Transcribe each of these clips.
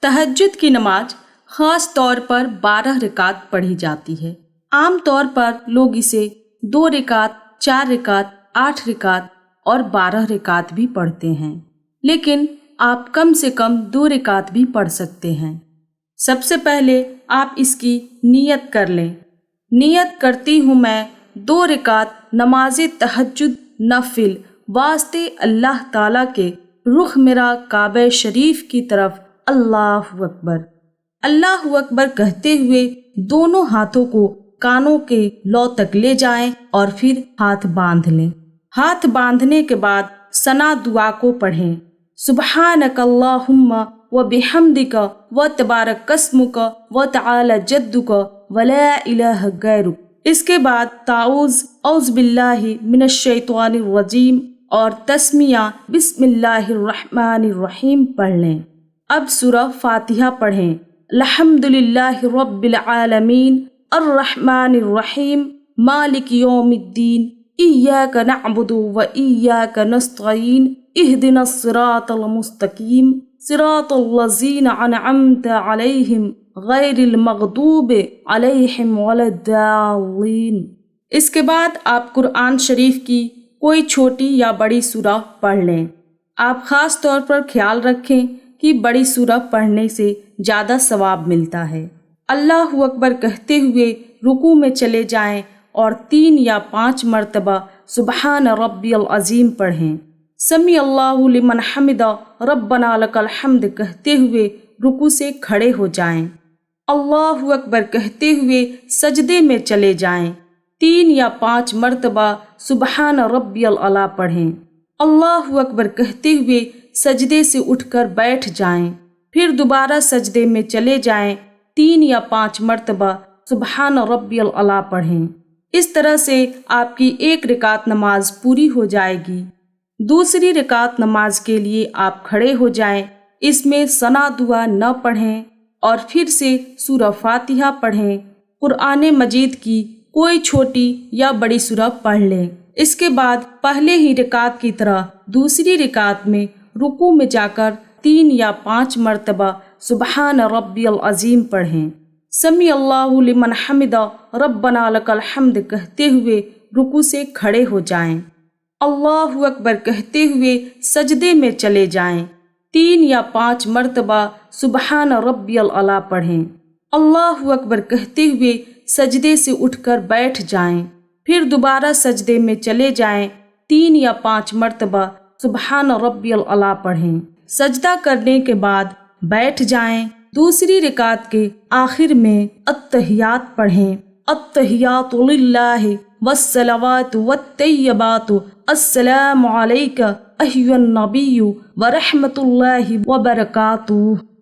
تہجد کی نماز خاص طور پر 12 رکعت پڑھی جاتی ہے۔ عام طور پر لوگ اسے 2 رکعت، 4 رکعت، 8 رکعت اور 12 رکعت بھی پڑھتے ہیں، لیکن آپ کم سے کم 2 رکعت بھی پڑھ سکتے ہیں۔ سب سے پہلے آپ اس کی نیت کر لیں۔ نیت کرتی ہوں میں 2 رکعت نماز تہجد نفل واسطے اللہ تعالیٰ کے رخ میرا کعبہ شریف کی طرف، اللہ اکبر۔ اللہ اکبر کہتے ہوئے دونوں ہاتھوں کو کانوں کے لو تک لے جائیں اور پھر ہاتھ باندھ لیں۔ ہاتھ باندھنے کے بعد ثنا دعا کو پڑھیں، سبحانک اللہم و بحمدک و تبارک اسمک و تعالی جدک و لا الہ غیرک۔ اس کے بعد اعوذ باللہ من الشیطان الرجیم اور تسمیہ بسم اللہ الرحمن الرحیم پڑھ لیں۔ اب سورہ فاتحہ پڑھیں، الحمدللہ رب العالمین الرحمن الرحیم مالک یوم الدین ایاک نعبد و ایاک نستعین اہدنا الصراط المستقیم صراط الذین انعمت علیہم غیر المغضوب علیہم ولا الضالین۔ اس کے بعد آپ قرآن شریف کی کوئی چھوٹی یا بڑی سورہ پڑھ لیں۔ آپ خاص طور پر خیال رکھیں کہ بڑی سورہ پڑھنے سے زیادہ ثواب ملتا ہے۔ اللہ اکبر کہتے ہوئے رکوع میں چلے جائیں اور 3 یا 5 مرتبہ سبحان ربی العظیم پڑھیں۔ سمی اللہ لمن حمدہ ربنا لک الحمد کہتے ہوئے رکوع سے کھڑے ہو جائیں۔ اللہ اکبر کہتے ہوئے سجدے میں چلے جائیں۔ 3 یا 5 مرتبہ سبحان ربی الاعلیٰ پڑھیں۔ اللہ اکبر کہتے ہوئے سجدے سے اٹھ کر بیٹھ جائیں، پھر دوبارہ سجدے میں چلے جائیں۔ 3 یا 5 مرتبہ سبحان ربی الاعلیٰ پڑھیں۔ اس طرح سے آپ کی 1 رکعت نماز پوری ہو جائے گی۔ دوسری رکعت نماز کے لیے آپ کھڑے ہو جائیں، اس میں ثنا دعا نہ پڑھیں اور پھر سے سورہ فاتحہ پڑھیں۔ قرآن مجید کی کوئی چھوٹی یا بڑی سورہ پڑھ لیں۔ اس کے بعد پہلے ہی رکعت کی طرح دوسری رکعت میں رکوع میں جا کر 3 یا 5 مرتبہ سبحان ربی العظیم پڑھیں۔ سمی اللہ لمن حمدہ ربنا لک الحمد کہتے ہوئے رکوع سے کھڑے ہو جائیں۔ اللہ اکبر کہتے ہوئے سجدے میں چلے جائیں۔ 3 یا 5 مرتبہ سبحان ربی الاعلیٰ پڑھیں۔ اللہ اکبر کہتے ہوئے سجدے سے اٹھ کر بیٹھ جائیں، پھر دوبارہ سجدے میں چلے جائیں۔ 3 یا 5 مرتبہ سبحان ربی الاعلیٰ پڑھیں۔ سجدہ کرنے کے بعد بیٹھ جائیں۔ دوسری رکعت کے آخر میں التحیات پڑھیں، التحیات للہ والصلوات والطیبات السلام علیک ایھا النبی ورحمۃ اللہ وبرکاتہ،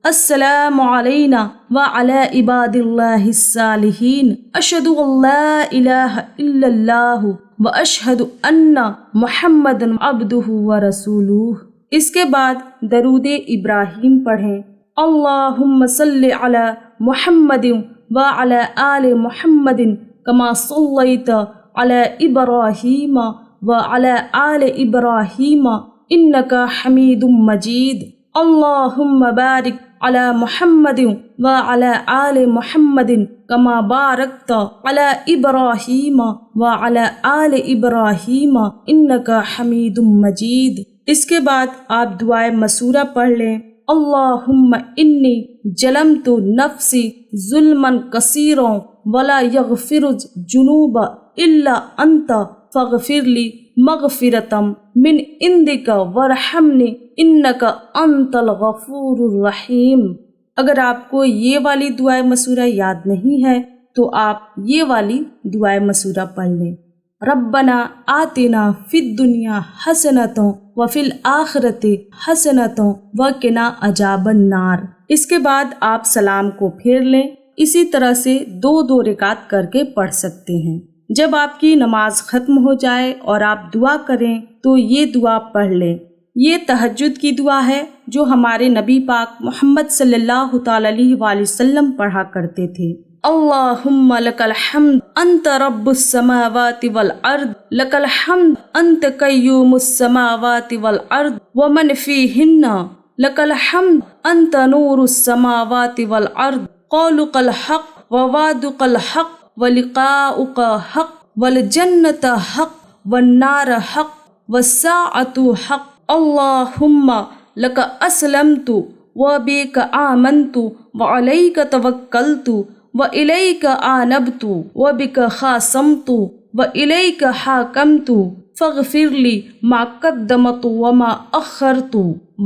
السلام علینا وعلی عباد اللہ الصالحین، اشہد ان لا الہ الا اللہ واشہد ان محمد عبدہ ورسولہ۔ اس کے بعد درود ابراہیم پڑھیں، اللہم صلی علی محمد وعلی آل محمد کما صلیت علی ابراہیم وعلی آل ابراہیم انک حمید مجید، اللہم بارک علی محمد وعلی آل محمد کما بارکت علی ابراہیم وعلی آل ابراہیم انک حمید مجید۔ اس کے بعد آپ دعائے مسورہ پڑھ لیں، اللہم انی ظلمت نفسی ظلما کثیرا ولا یغفر الذنوب الا انت فاغفر لی مغفرۃ من عندک وارحمنی انک انت الغفور الرحیم۔ اگر آپ کو یہ والی دعائے مسورہ یاد نہیں ہے تو آپ یہ والی دعائے مسورہ پڑھ لیں، ربنا آتنا فی الدنیا حسنۃ وفی الآخرۃ حسنۃ وقنا عذاب النار۔ اس کے بعد آپ سلام کو پھیر لیں۔ اسی طرح سے 2 رکعت کر کے پڑھ سکتے ہیں۔ جب آپ کی نماز ختم ہو جائے اور آپ دعا کریں تو یہ دعا پڑھ لیں۔ یہ تہجد کی دعا ہے جو ہمارے نبی پاک محمد صلی اللہ تعالی علیہ وآلہ وسلم پڑھا کرتے تھے۔ اللہم لک الحمد انت رب السماوات والارض، لک الحمد انت قیوم السماوات والارض ومن فیہن، لک الحمد انت نور السماوات والارض قولک الحق ووعدک الحق ولقاؤک حق والجنت حق والنار حق والساعۃ حق اللہم لک اسلمت وبک آمنت وعلیک توکلت وإلیک آنبت وبک خاصمت وإلیک حاکمت فاغفر لی ما قدمت وما اخرت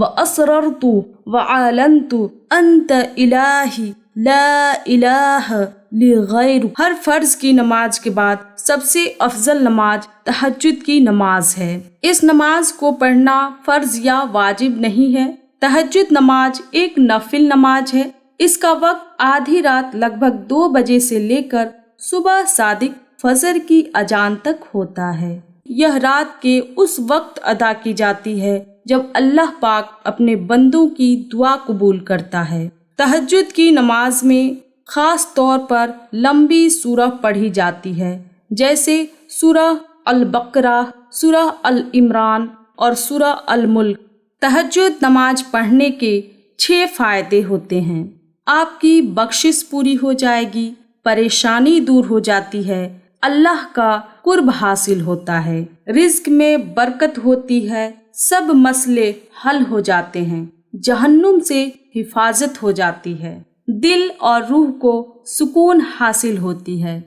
واسررت وعلنت انت الہی لا الہ لی غیر۔ ہر فرض کی نماز کے بعد سب سے افضل نماز تہجد کی نماز ہے۔ اس نماز کو پڑھنا فرض یا واجب نہیں ہے۔ تہجد نماز ایک نفل نماز ہے۔ اس کا وقت آدھی رات لگ بھگ 2 بجے سے لے کر صبح صادق فجر کی اذان تک ہوتا ہے۔ یہ رات کے اس وقت ادا کی جاتی ہے جب اللہ پاک اپنے بندوں کی دعا قبول کرتا ہے۔ تہجد کی نماز میں خاص طور پر لمبی سورہ پڑھی جاتی ہے، جیسے سورہ البقرہ، سورہ العمران اور سورہ الملک۔ تہجد نماز پڑھنے کے 6 فائدے ہوتے ہیں۔ آپ کی بخشش پوری ہو جائے گی، پریشانی دور ہو جاتی ہے، اللہ کا قرب حاصل ہوتا ہے، رزق میں برکت ہوتی ہے، سب مسئلے حل ہو جاتے ہیں، جہنم سے حفاظت ہو جاتی ہے، دل اور روح کو سکون حاصل ہوتی ہے۔